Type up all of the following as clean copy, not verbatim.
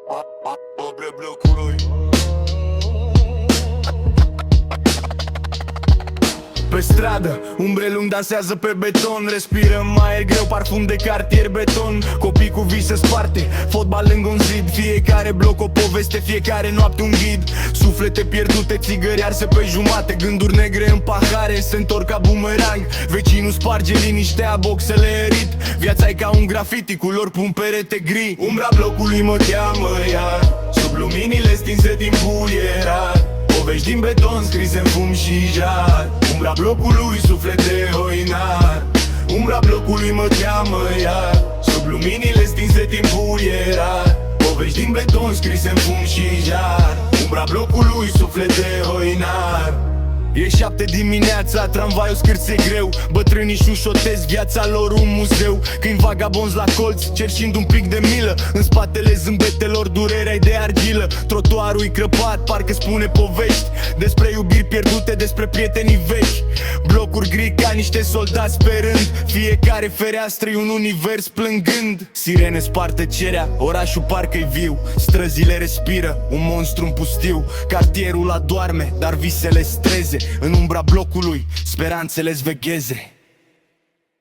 Obre blocului. Pe stradă, umbre lung dansează pe beton. Respirăm aer greu, parfum de cartier beton. Copii cu vise sparte, fotbal lângă un zid. Fiecare bloc o poveste, fiecare noapte un ghid. Suflete pierdute, țigări arse pe jumate. Gânduri negre în pahare, se întorc ca bumerang. Vecinul sparge liniștea, boxele erit. Viața e ca un graffiti, culori pe un perete gri. Umbra blocului mă cheamă iar, sub luminile stinse din buierar. Povești din beton scrise în fum și jar. Umbra blocului, suflet de hoinar. Umbra blocului mă cheamă iar, sub luminile stinse din buierar. Povești din beton scrise în fum și jar. Umbra blocului, suflet de hoinar. E 7 dimineața, tramvaiul scârție greu. Bătrânii șușotez, viața lor un muzeu. Când vagabonzi la colț, cerșind un pic de milă. În spatele zâmbetelor durerea-i de argilă. Trotuarul-i crăpat, parcă spune povești despre iubiri pierdute, despre prietenii vechi. Blocuri gri ca niște soldați pe rând. Fiecare fereastră-i un univers plângând. Sirene spar tăcerea, orașul parcă-i viu. Străzile respiră, un monstru în pustiu. Cartierul adorme, dar visele streze. În umbra blocului, speranțele-ți vegheze.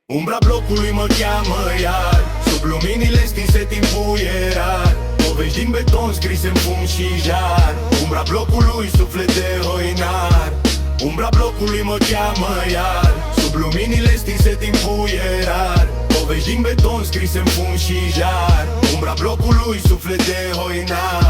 Umbra blocului mă cheamă iar, sub luminile stinse din buierar. Povești din beton scrise în fum și jar. Umbra blocului, suflet de hoinar. Umbra blocului mă cheamă iar, sub luminile stinse din buierar. Povești din beton scrise în fum și jar. Umbra blocului, suflet de hoinar.